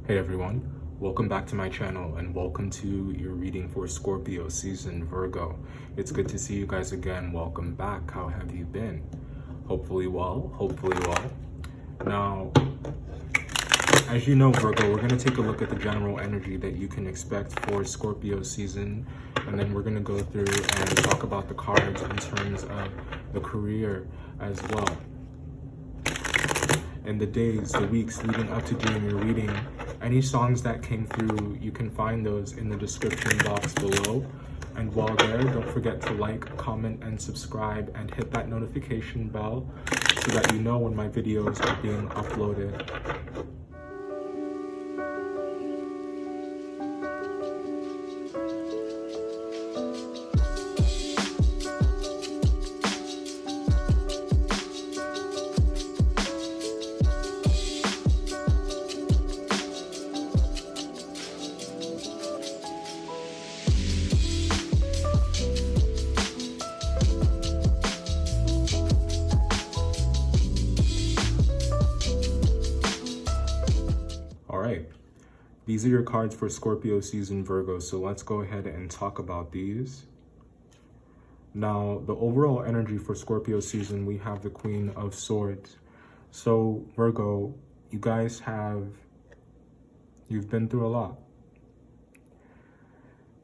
Hey everyone, welcome back to my channel and welcome to your reading for Scorpio season Virgo. It's good to see you guys again. Welcome back. How have you been? Hopefully well, hopefully well. Now, as you know, Virgo, we're going to take a look at the general energy that you can expect for Scorpio season, and then we're going to go through and talk about the cards in terms of the career as well. In the days, the weeks leading up to doing your reading, any songs that came through, you can find those in the description box below. And while there, don't forget to like, comment, and subscribe, and hit that notification bell so that you know when my videos are being uploaded. These are your cards for Scorpio season Virgo, so let's go ahead and talk about these. Now, the overall energy for Scorpio season, we have the Queen of Swords. So, Virgo, you've been through a lot.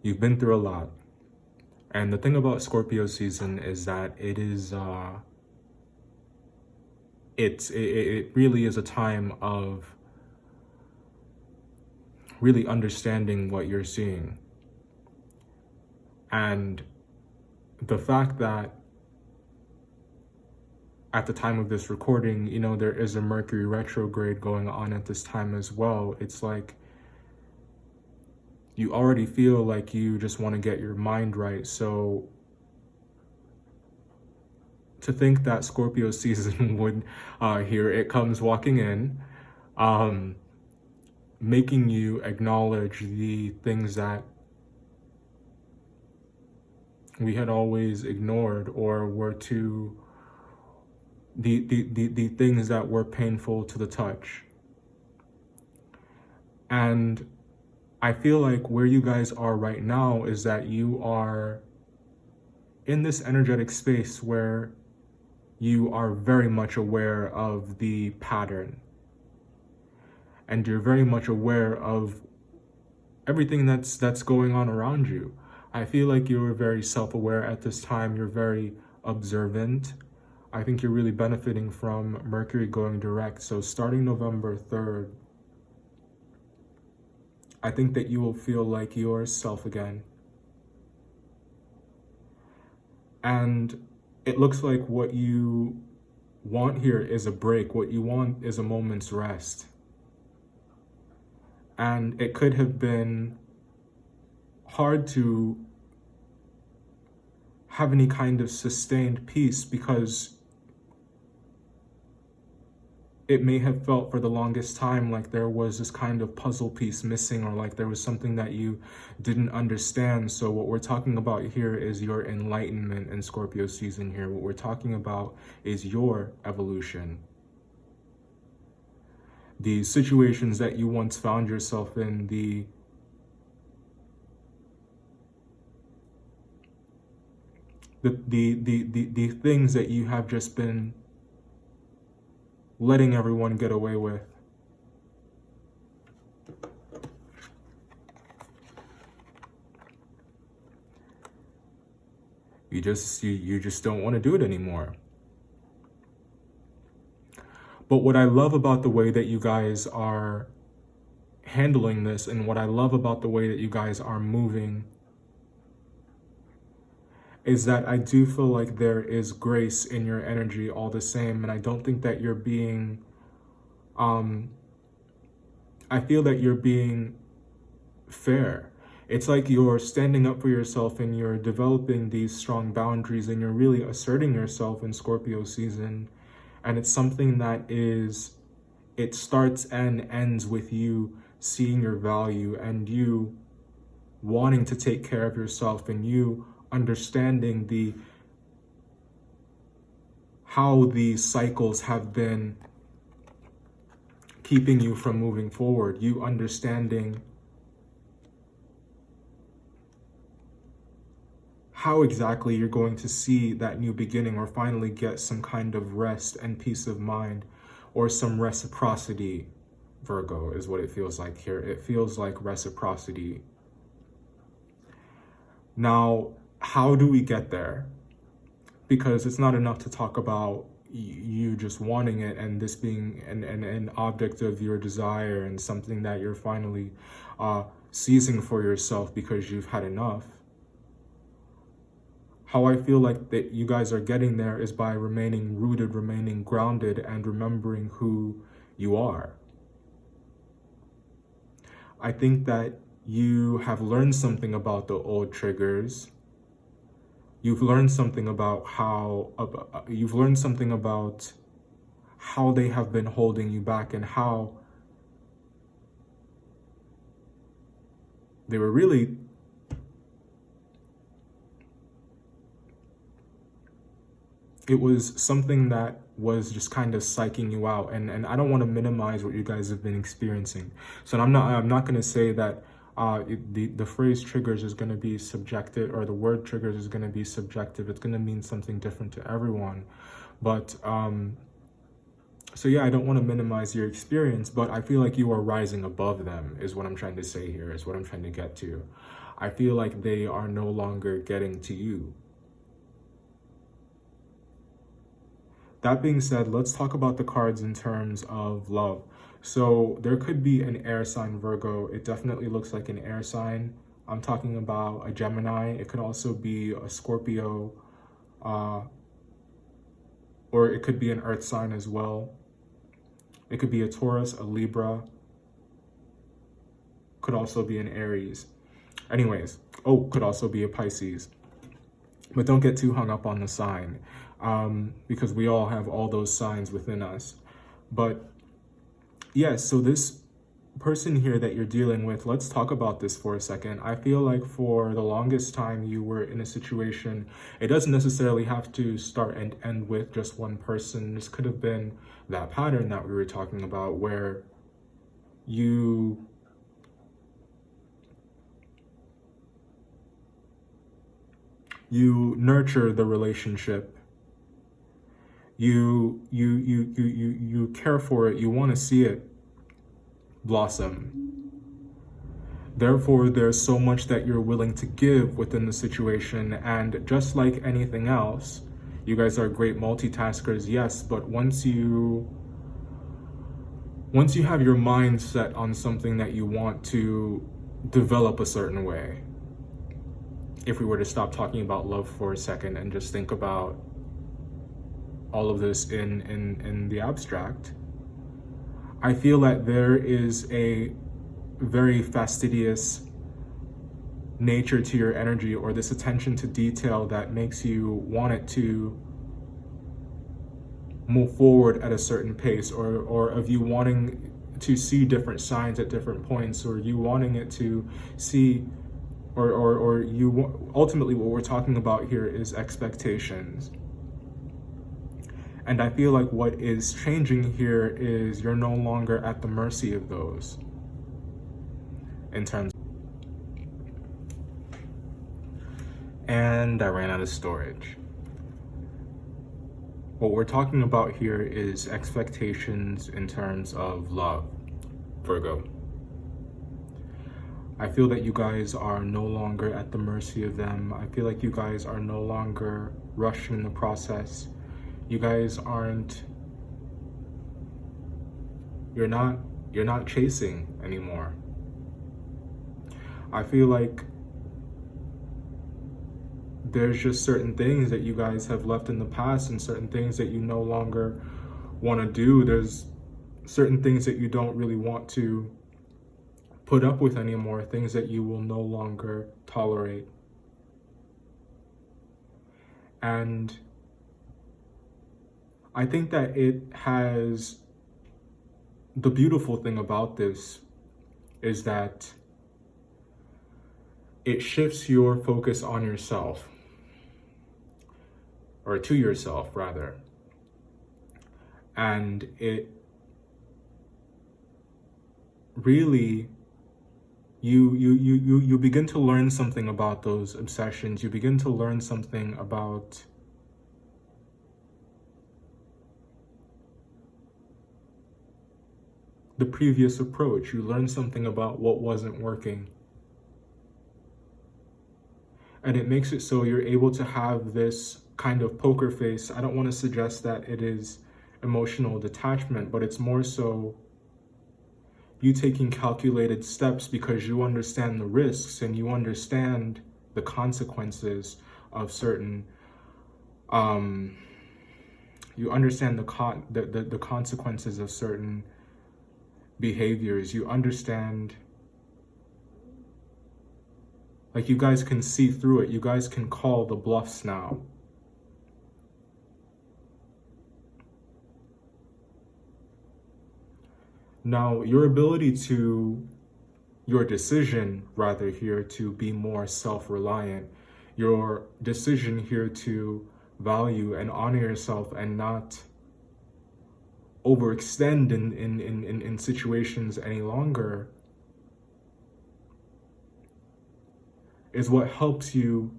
You've been through a lot. And the thing about Scorpio season is that it really is a time of really understanding what you're seeing. And the fact that at the time of this recording, you know, there is a Mercury retrograde going on at this time as well. It's like you already feel like you just want to get your mind right. So to think that Scorpio season would, here it comes walking in, making you acknowledge the things that we had always ignored, or were too, the things that were painful to the touch. And I feel like where you guys are right now is that you are in this energetic space where you are very much aware of the pattern. And you're very much aware of everything that's going on around you. I feel like you're very self-aware at this time. You're very observant. I think you're really benefiting from Mercury going direct. So starting November 3rd, I think that you will feel like yourself again. And it looks like what you want here is a break. What you want is a moment's rest. And it could have been hard to have any kind of sustained peace, because it may have felt for the longest time like there was this kind of puzzle piece missing, or like there was something that you didn't understand. So what we're talking about here is your enlightenment in Scorpio season here. What we're talking about is your evolution. The situations that you once found yourself in, the things that you have just been letting everyone get away with. You just don't want to do it anymore. But what I love about the way that you guys are handling this, and what I love about the way that you guys are moving, is that I do feel like there is grace in your energy all the same. And I don't think that you're being, I feel that you're being fair. It's like you're standing up for yourself and you're developing these strong boundaries, and you're really asserting yourself in Scorpio season. And it's something that it starts and ends with you seeing your value, and you wanting to take care of yourself, and you understanding how these cycles have been keeping you from moving forward, you understanding how exactly you're going to see that new beginning or finally get some kind of rest and peace of mind or some reciprocity. Virgo is what it feels like here. It feels like reciprocity. Now, how do we get there? Because it's not enough to talk about you just wanting it and this being an object of your desire and something that you're finally seizing for yourself because you've had enough. How I feel like that you guys are getting there is by remaining rooted, remaining grounded, and remembering who you are. I think that you have learned something about the old triggers. You've learned something about how they have been holding you back and how they were really it was something that was just kind of psyching you out, and I don't want to minimize what you guys have been experiencing. So I'm not going to say that the phrase triggers is going to be subjective, or the word triggers is going to be subjective. It's going to mean something different to everyone. But so yeah, I don't want to minimize your experience, but I feel like you are rising above them is what I'm trying to say here, is what I'm trying to get to. I feel like they are no longer getting to you. That being said, let's talk about the cards in terms of love. So there could be an air sign, Virgo. It definitely looks like an air sign. I'm talking about a Gemini. It could also be a Scorpio, or it could be an earth sign as well. It could be a Taurus, a Libra. Could also be an Aries. Anyways, could also be a Pisces. But don't get too hung up on the sign, because we all have all those signs within us. But yes, so this person here that you're dealing with, let's talk about this for a second. I feel like for the longest time you were in a situation, it doesn't necessarily have to start and end with just one person. This could have been that pattern that we were talking about where you nurture the relationship, you care for it, you want to see it blossom. Therefore, there's so much that you're willing to give within the situation, and just like anything else, you guys are great multitaskers, yes, but once you have your mind set on something that you want to develop a certain way, if we were to stop talking about love for a second and just think about all of this in the abstract, I feel that there is a very fastidious nature to your energy, or this attention to detail that makes you want it to move forward at a certain pace, or of you wanting to see different signs at different points, or you wanting it to see or you ultimately what we're talking about here is expectations. And I feel like what is changing here is you're no longer at the mercy of those in terms. And I ran out of storage. What we're talking about here is expectations in terms of love, Virgo. I feel that you guys are no longer at the mercy of them. I feel like you guys are no longer rushing the process. You guys aren't, you're not chasing anymore. I feel like there's just certain things that you guys have left in the past and certain things that you no longer want to do. There's certain things that you don't really want to put up with anymore, things that you will no longer tolerate. And I think that it has, the beautiful thing about this is that it shifts your focus on yourself, or to yourself rather. And it really you begin to learn something about those obsessions. You begin to learn something about the previous approach. You learn something about what wasn't working. And it makes it so you're able to have this kind of poker face. I don't want to suggest that it is emotional detachment, but it's more so you taking calculated steps because you understand the risks and you understand the consequences of certain you understand the consequences of certain behaviors. You understand, like, you guys can see through it. You guys can call the bluffs now. Now, your decision rather here to be more self-reliant, your decision here to value and honor yourself and not overextend in situations any longer is what helps you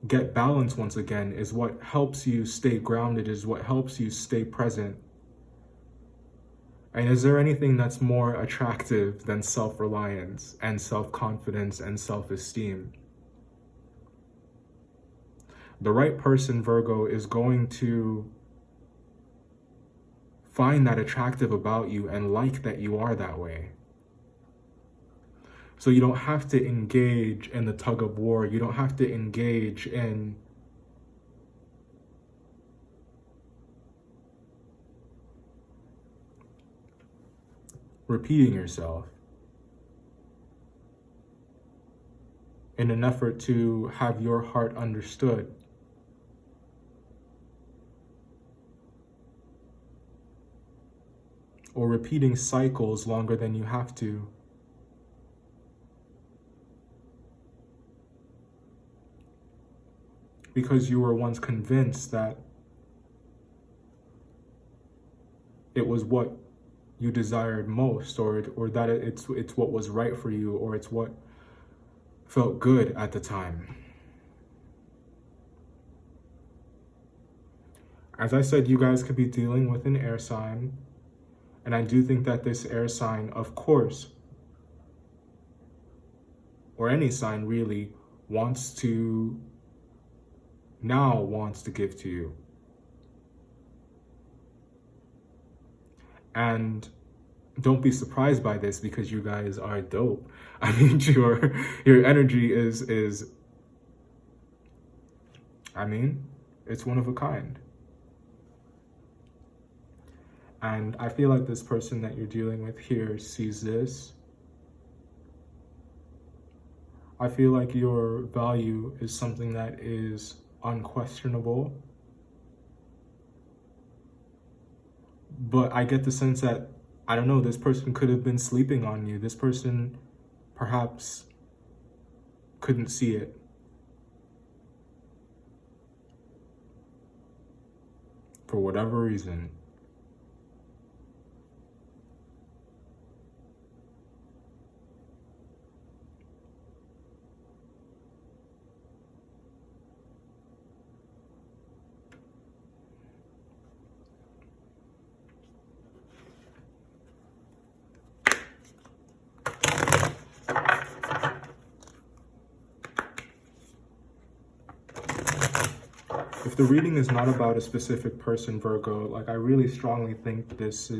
get balance once again, is what helps you stay grounded, is what helps you stay present. And is there anything that's more attractive than self-reliance and self-confidence and self-esteem? The right person, Virgo, is going to find that attractive about you and like that you are that way. So you don't have to engage in the tug of war. You don't have to engage in repeating yourself in an effort to have your heart understood. Or repeating cycles longer than you have to. Because you were once convinced that it was what you desired most, or that it's what was right for you, or it's what felt good at the time. As I said, you guys could be dealing with an air sign, and I do think that this air sign, of course, or any sign really, wants to give to you. And don't be surprised by this because you guys are dope. I mean, your energy is I mean, it's one of a kind. And I feel like this person that you're dealing with here sees this. I feel like your value is something that is unquestionable. But I get the sense that, I don't know, this person could have been sleeping on you. This person perhaps couldn't see it. For whatever reason. If the reading is not about a specific person, Virgo, like, I really strongly think this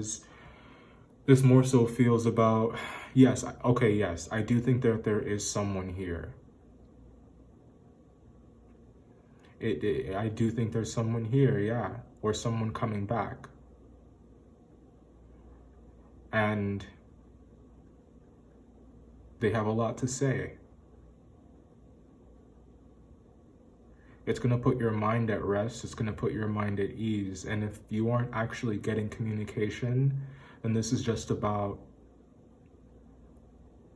more so feels about, yes, I do think that there is someone here. I do think there's someone here, yeah, or someone coming back. And they have a lot to say. It's going to put your mind at rest. It's going to put your mind at ease. And if you aren't actually getting communication, then this is just about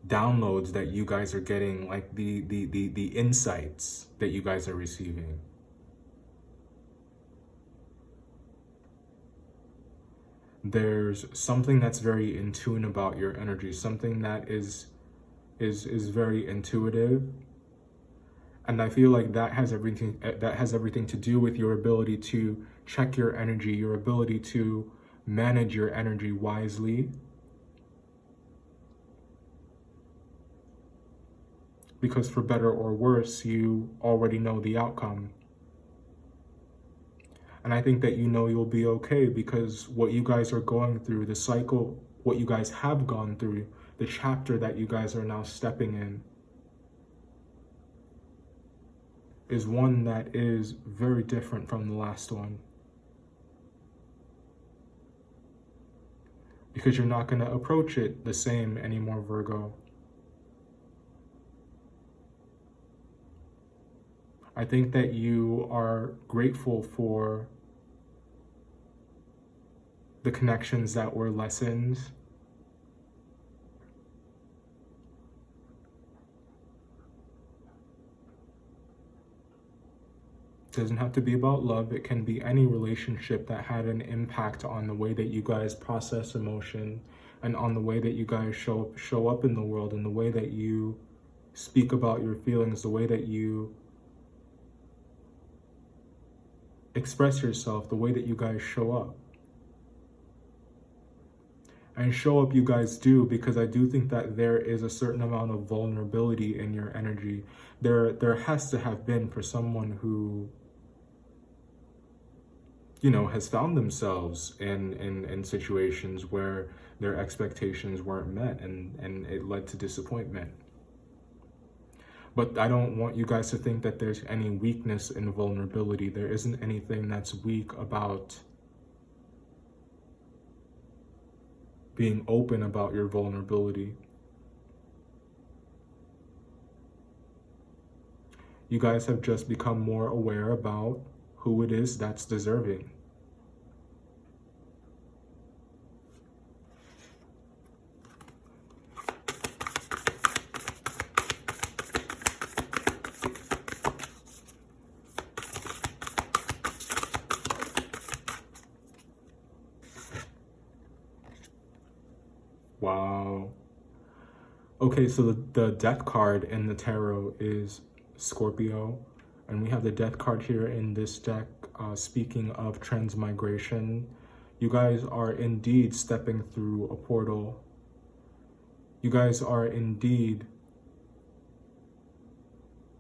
downloads that you guys are getting, like the insights that you guys are receiving. there's something that's very in tune about your energy, something that is very intuitive. And I feel like that has everything to do with your ability to check your energy, your ability to manage your energy wisely. Because for better or worse, you already know the outcome. And I think that you know you'll be okay, because what you guys are going through, the cycle, what you guys have gone through, the chapter that you guys are now stepping in, is one that is very different from the last one. Because you're not going to approach it the same anymore, Virgo. I think that you are grateful for the connections that were lessened. It doesn't have to be about love. It can be any relationship that had an impact on the way that you guys process emotion and on the way that you guys show up in the world, and the way that you speak about your feelings, the way that you express yourself, the way that you guys show up. And show up you guys do, because I do think that there is a certain amount of vulnerability in your energy. There has to have been, for someone who, you know, has found themselves in situations where their expectations weren't met, and it led to disappointment. But I don't want you guys to think that there's any weakness in vulnerability. There isn't anything that's weak about being open about your vulnerability. You guys have just become more aware about who it is that's deserving. Wow. Okay, so the death card in the tarot is Scorpio, and we have the death card here in this deck, speaking of transmigration. You guys are indeed stepping through a portal. You guys are indeed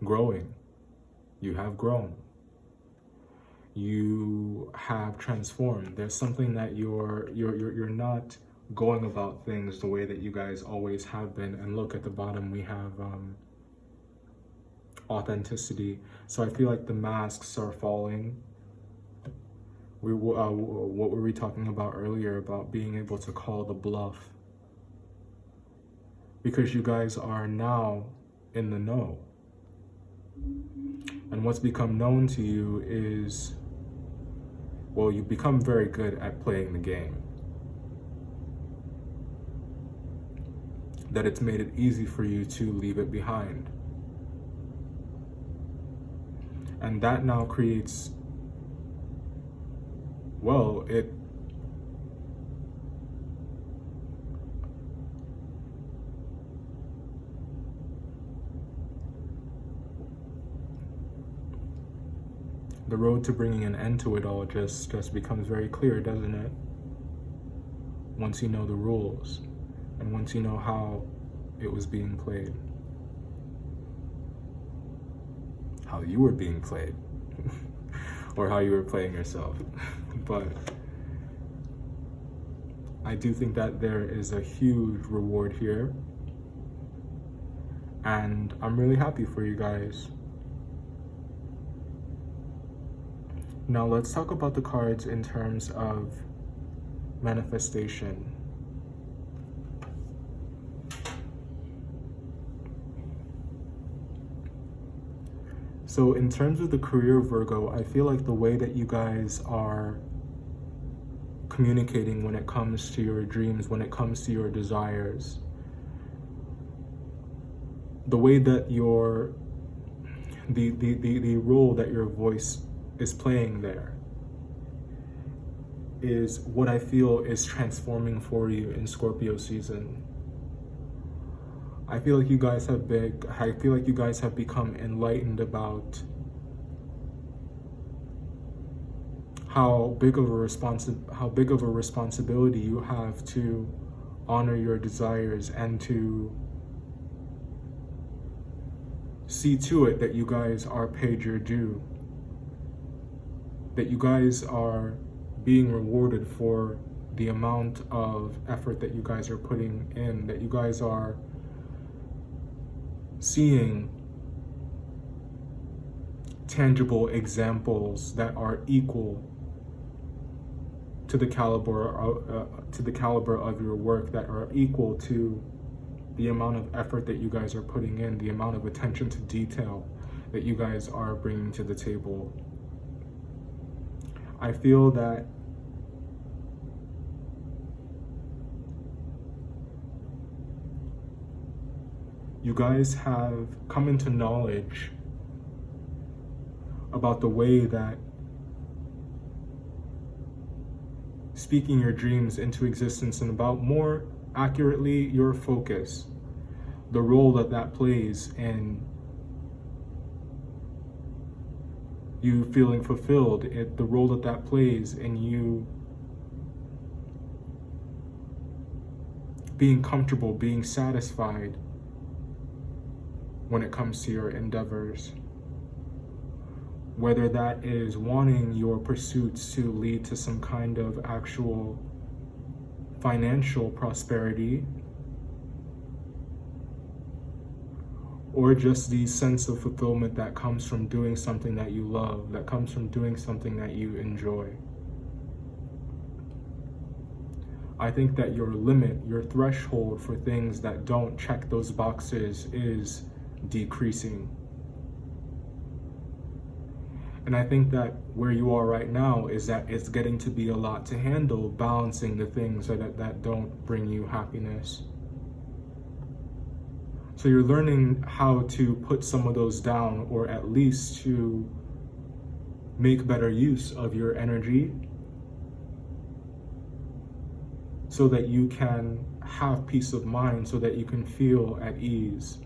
growing. You have grown. You have transformed. There's something that you're not going about things the way that you guys always have been. And look, at the bottom we have authenticity. So I feel like the masks are falling. What were we talking about earlier about being able to call the bluff? Because you guys are now in the know. And what's become known to you is, well, you've become very good at playing the game. That it's made it easy for you to leave it behind. And that now creates, well, the road to bringing an end to it all just becomes very clear, doesn't it? Once you know the rules. And once you know how it was being played, how you were being played, or how you were playing yourself. But I do think that there is a huge reward here, and I'm really happy for you guys. Now let's talk about the cards in terms of manifestation. So in terms of the career, Virgo, I feel like the way that you guys are communicating when it comes to your dreams, when it comes to your desires, the way that the role that your voice is playing there is what I feel is transforming for you in Scorpio season. I feel like you guys have become enlightened about how big of a responsibility you have to honor your desires and to see to it that you guys are paid your due, that you guys are being rewarded for the amount of effort that you guys are putting in, that you guys are seeing tangible examples that are equal to the caliber of your work, that are equal to the amount of effort that you guys are putting in, the amount of attention to detail that you guys are bringing to the table. I feel that you guys have come into knowledge about the way that speaking your dreams into existence, and about, more accurately, your focus, the role that plays in you feeling fulfilled, the role that plays in you being comfortable, being satisfied when it comes to your endeavors. Whether that is wanting your pursuits to lead to some kind of actual financial prosperity, or just the sense of fulfillment that comes from doing something that you love, that comes from doing something that you enjoy. I think that your limit, your threshold for things that don't check those boxes is decreasing. And I think that where you are right now is that it's getting to be a lot to handle, balancing the things that don't bring you happiness. So you're learning how to put some of those down, or at least to make better use of your energy so that you can have peace of mind, so that you can feel at ease.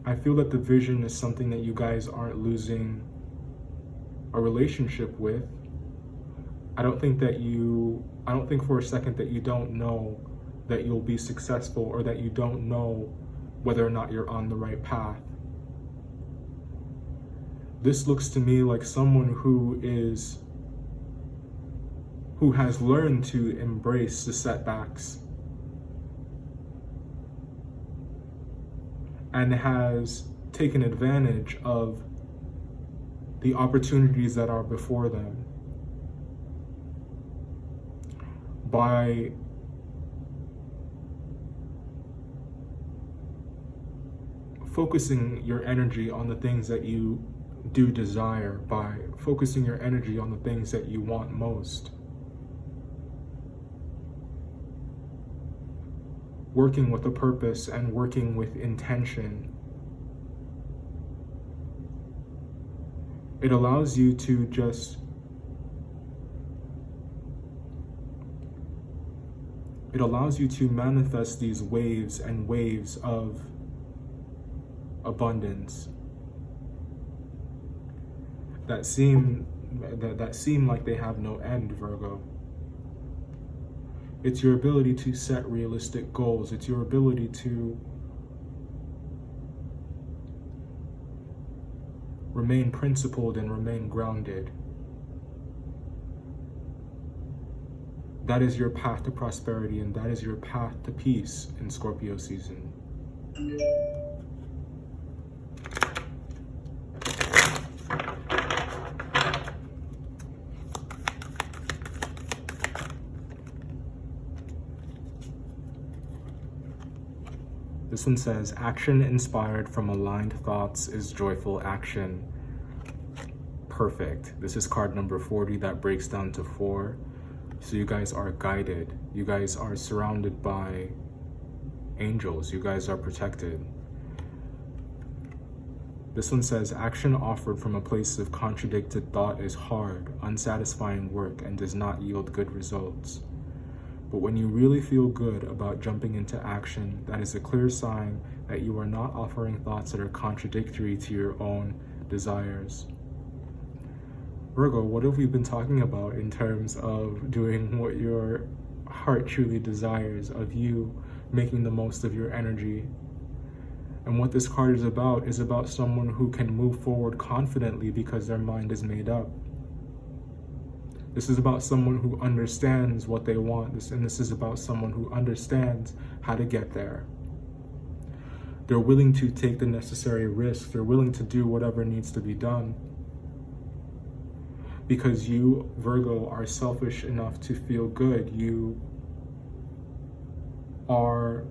I feel that the vision is something that you guys aren't losing a relationship with. I don't think for a second that you don't know that you'll be successful, or that you don't know whether or not you're on the right path. This looks to me like someone who has learned to embrace the setbacks and has taken advantage of the opportunities that are before them by focusing your energy on the things that you do desire, by focusing your energy on the things that you want most. Working with a purpose and working with intention. It allows you to manifest these waves and waves of abundance that seem like they have no end, Virgo. It's your ability to set realistic goals. It's your ability to remain principled and remain grounded. That is your path to prosperity, and that is your path to peace in Scorpio season. This one says, action inspired from aligned thoughts is joyful action. Perfect. This is card number 40 that breaks down to 4. So you guys are guided. You guys are surrounded by angels. You guys are protected. This one says, action offered from a place of contradicted thought is hard, unsatisfying work and does not yield good results. But when you really feel good about jumping into action, that is a clear sign that you are not offering thoughts that are contradictory to your own desires. Virgo, what have we been talking about in terms of doing what your heart truly desires, of you making the most of your energy? And what this card is about someone who can move forward confidently because their mind is made up. This is about someone who understands what they want, and this is about someone who understands how to get there. They're willing to take the necessary risks. They're willing to do whatever needs to be done. Because you, Virgo, are selfish enough to feel good. You are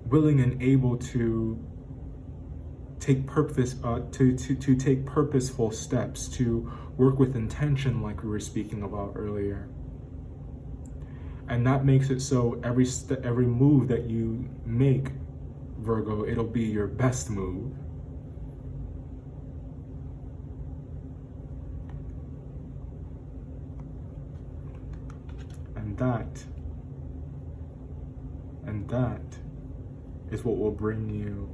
willing and able to take take purposeful steps, to work with intention, like we were speaking about earlier. And that makes it so every move that you make, Virgo, it'll be your best move. And that is what will bring you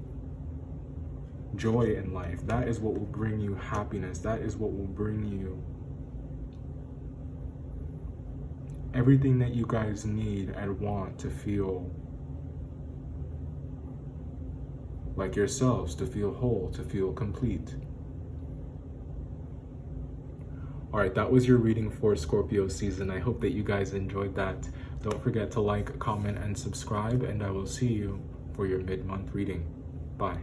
joy in life. That is what will bring you happiness. That is what will bring you everything that you guys need and want to feel like yourselves, to feel whole, to feel complete. All right, that was your reading for Scorpio season. I hope that you guys enjoyed that. Don't forget to like, comment, and subscribe, and I will see you for your mid-month reading. Bye.